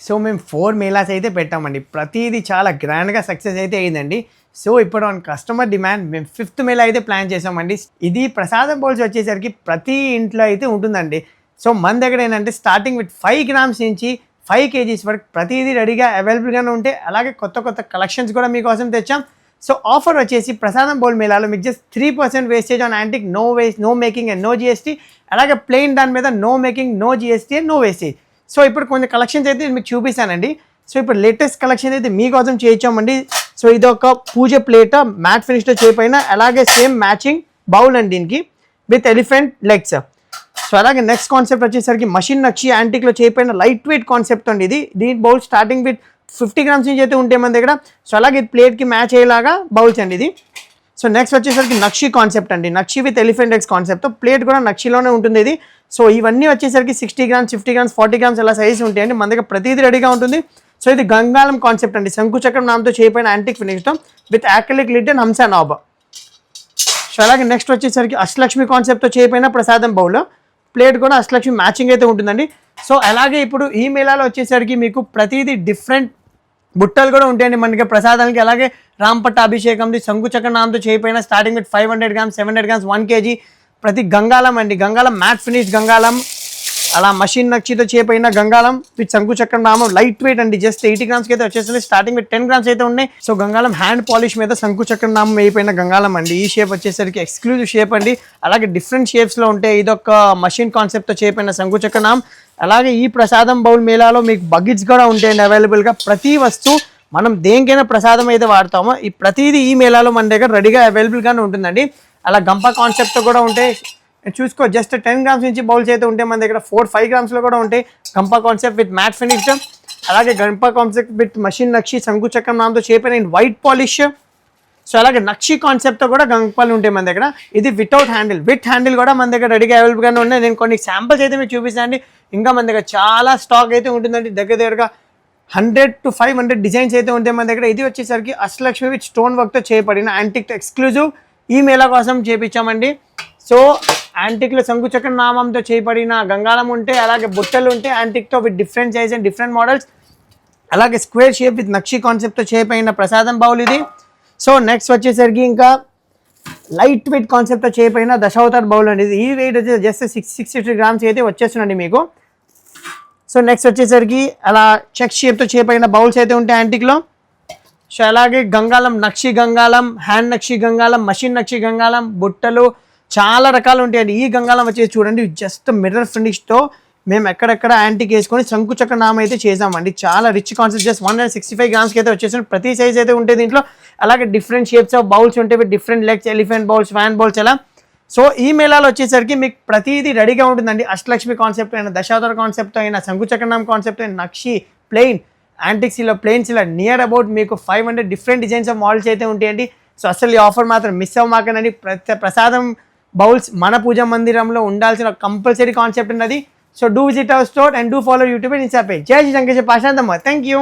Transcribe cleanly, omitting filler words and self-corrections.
So మేము 4 మేళాస్ అయితే పెట్టామండి. ప్రతీది చాలా గ్రాండ్‌గా సక్సెస్ అయితే అయిందండి. సో ఇప్పుడు ఆన్ కస్టమర్ డిమాండ్ మేము 5th మేళా అయితే ప్లాన్ చేసామండి. ఇది ప్రసాదం బౌల్స్ వచ్చేసరికి ప్రతి ఇంట్లో అయితే ఉంటుందండి. సో మన దగ్గర ఏంటంటే స్టార్టింగ్ విత్ 5 గ్రామ్స్ నుంచి 5 కేజీస్ వరకు ప్రతీది రెడీగా అవైలబుల్‌గానే ఉంటే అలాగే కొత్త కొత్త కలెక్షన్స్ కూడా మీకోసం తెచ్చాం. సో ఆఫర్ వచ్చేసి ప్రసాదం బౌల్ మేళాలో మీకు just 3% wastage on antique, no waste, no making and no GST. అలాగే ప్లెయిన్ దాని మీద no making, no GST and no wastage. So ఇప్పుడు కొన్ని కలెక్షన్స్ అయితే మీకు చూపిస్తానండి. సో ఇప్పుడు లేటెస్ట్ కలెక్షన్ అయితే మీకోసం చేయించామండి. సో ఇది ఒక పూజ ప్లేట్ మ్యాట్ ఫినిష్తో చేపైన అలాగే సేమ్ మ్యాచింగ్ బౌల్ అండి దీనికి విత్ ఎలిఫెంట్ లెగ్స్. సో అలాగే నెక్స్ట్ కాన్సెప్ట్ వచ్చేసరికి మషిన్ నక్షి యాంటిక్లో చేపైన లైట్ వెయిట్ కాన్సెప్ట్ అండి ఇది. దీని బౌల్ స్టార్టింగ్ విత్ 50 గ్రామ్స్ నుంచి అయితే ఉంటాయి మన దగ్గర. సో అలాగే ఇది ప్లేట్కి మ్యాచ్ అయ్యేలాగా బౌల్స్ అండి ఇది. సో నెక్స్ట్ వచ్చేసరికి నక్షి కాన్సెప్ట్ అండి. నక్షి విత్ ఎలిఫెంట్ ఎగ్స్ కాన్సెప్ట్తో ప్లేట్ కూడా నక్షిలోనే ఉంటుంది ఇది. సో ఇవన్నీ వచ్చేసరికి 60 గ్రామ్స్, 50 గ్రామ్స్, 40 గ్రామ్స్ అలా సైజ్ ఉంటాయండి. మన దగ్గర ప్రతిదీ రెడీగా ఉంటుంది. సో ఇది గంగాళం కాన్సెప్ట్ అండి. శంకుచక్రం నామతో చేపైన యాంటిక్ ఫినిష్తో విత్ యాక్రిలిక్ లిడ్ అండ్ హంసా నాబ్. సో అలాగే నెక్స్ట్ వచ్చేసరికి అష్టలక్ష్మి కాన్సెప్ట్తో చేపైన ప్రసాదం బౌల్. ప్లేట్ కూడా అష్టలక్ష్మి మ్యాచింగ్ అయితే ఉంటుందండి. సో అలాగే ఇప్పుడు ఈ మేళాలో వచ్చేసరికి మీకు ప్రతిదీ డిఫరెంట్ బుట్టలు కూడా ఉంటాయండి మనకి ప్రసాదానికి. అలాగే రాంపట్ట అభిషేకంది శంకుచక్ర నామతో చేయిపోయిన starting with 500 grams, 700 grams, 1 kg. ప్రతి గంగాళం అండి. గంగాళం మ్యాట్ ఫినిష్ గంగాళం, అలా మషిన్ నక్షితో చేపైన గంగాళం విత్ శంకుచక్ర నామం. లైట్ వెయిట్ అండి. జస్ట్ 80 గ్రామ్స్కి అయితే వచ్చేస్తుంది. స్టార్టింగ్ విత్ 10 గ్రామ్స్ అయితే ఉన్నాయి. సో గంగాళం హ్యాండ్ పాలిష్ మీద శంకుచక్ర నామం అయిపోయిన గంగాళం అండి. ఈ షేప్ వచ్చేసరికి ఎక్స్క్లూజివ్ షేప్ అండి. అలాగే డిఫరెంట్ షేప్స్లో ఉంటాయి. ఇదొక మషిన్ కాన్సెప్ట్తో చేపైన శంకుచక్ర నామం. అలాగే ఈ ప్రసాదం బౌల్ మేళాలో మీకు బకెట్స్ కూడా ఉంటాయండి అవైలబుల్గా. ప్రతి వస్తువు మనం దేనికైనా ప్రసాదం అయితే వాడతామో ఈ ప్రతిదీ ఈ మేళాలో మన దగ్గర రెడీగా అవైలబుల్గానే ఉంటుందండి. అలా గంప కాన్సెప్ట్తో కూడా ఉంటాయి. చూసుకో జస్ట్ 10 గ్రామ్స్ నుంచి బౌల్స్ అయితే ఉంటాయి మన దగ్గర. 4-5 గ్రామ్స్లో కూడా ఉంటాయి. గంప కాన్సెప్ట్ విత్ మ్యాట్ ఫినిష్, అలాగే గంప కాన్సెప్ట్ విత్ మషిన్ నక్షి శంకుచక్రం నామతో చేపైన వైట్ పాలిష్. సో అలాగే నక్షి కాన్సెప్ట్తో కూడా గంపలు ఉంటాయి మన దగ్గర. ఇది వితౌట్ హ్యాండిల్, విత్ హ్యాండిల్ కూడా మన దగ్గర రెడీగా అవైలబుల్గానే ఉన్నాయి. నేను కొన్ని శాంపిల్స్ అయితే మీకు చూపిస్తానండి. ఇంకా మన దగ్గర చాలా స్టాక్ అయితే ఉంటుందండి. దగ్గరగా 100 to 500 డిజైన్స్ అయితే ఉంటాయి మన దగ్గర. ఇది వచ్చేసరికి అష్టలక్ష్మి విత్ స్టోన్ వర్క్తో చేయబడిన యాంటిక్ ఎక్స్క్లూజివ్ ఈ మేళా కోసం చేపించామండి. సో యాంటిక్లో శంకుచక్ర నామంతో చేయబడిన గంగాళం ఉంటే, అలాగే బుట్టలు ఉంటే యాంటిక్తో with different size and different models. అలాగే స్క్వేర్ షేప్ విత్ నక్షి కాన్సెప్ట్తో చేయబడిన ప్రసాదం బౌల్ ఇది. సో నెక్స్ట్ వచ్చేసరికి ఇంకా లైట్ వెయిట్ కాన్సెప్ట్తో చేయబడిన దశావతార్ బౌల్ అండి. ఈ వెయిట్ వచ్చేసి జస్ట్ 660 గ్రామ్స్ అయితే వచ్చేస్తుందండి మీకు. సో నెక్స్ట్ వచ్చేసరికి అలా చెక్ షేప్తో చేయబడిన బౌల్స్ అయితే ఉంటాయి యాంటిక్లో. సో అలాగే గంగాళం, నక్షి గంగాళం, హ్యాండ్ నక్షి గంగాళం, మషిన్ నక్షి గంగాళం, బుట్టలు చాలా రకాలు ఉంటాయండి. ఈ గంగాళం వచ్చేసి చూడండి జస్ట్ మిర్రర్ ఫినిష్తో మేము ఎక్కడెక్కడ యాంటిక్ వేసుకొని శంకుచక్ర నామం అయితే చేసామండి. చాలా రిచ్ కాన్సెప్ట్. జస్ట్ 165 గ్రామ్స్కి అయితే వచ్చేసి ప్రతి సైజ్ అయితే ఉంటుంది దీంట్లో. అలాగే డిఫరెంట్ షేప్స్ ఆఫ్ బౌల్స్ ఉంటాయి with different legs, elephant bowls, fan bowls అలా. సో ఈ మేళాలో వచ్చేసరికి మీకు ప్రతిదీ రెడీగా ఉంటుందండి. అష్టలక్ష్మి కాన్సెప్ట్ అయినా, దశావతార కాన్సెప్ట్ అయినా, శంకుచక్రనామం కాన్సెప్ట్ అయినా, నక్షి, ప్లెయిన్, యాంటిక్స్ ఇలా ప్లెయిన్స్ ఇలా నియర్ అబౌట్ మీకు 500 డిఫరెంట్ డిజైన్స్ ఆఫ్ మోడల్స్ అయితే ఉంటాయండి. సో అసలు ఈ ఆఫర్ మాత్రం మిస్ అవ్వమాకండి. ప్రసాదం బౌల్స్ మన పూజా మందిరంలో ఉండాల్సిన కంపల్సరీ కాన్సెప్ట్ ఉన్నది. So do visit our store and do follow YouTube and Insta page. జై శ్రీ శంకర్ పాశాంతమ్మ. Thank you.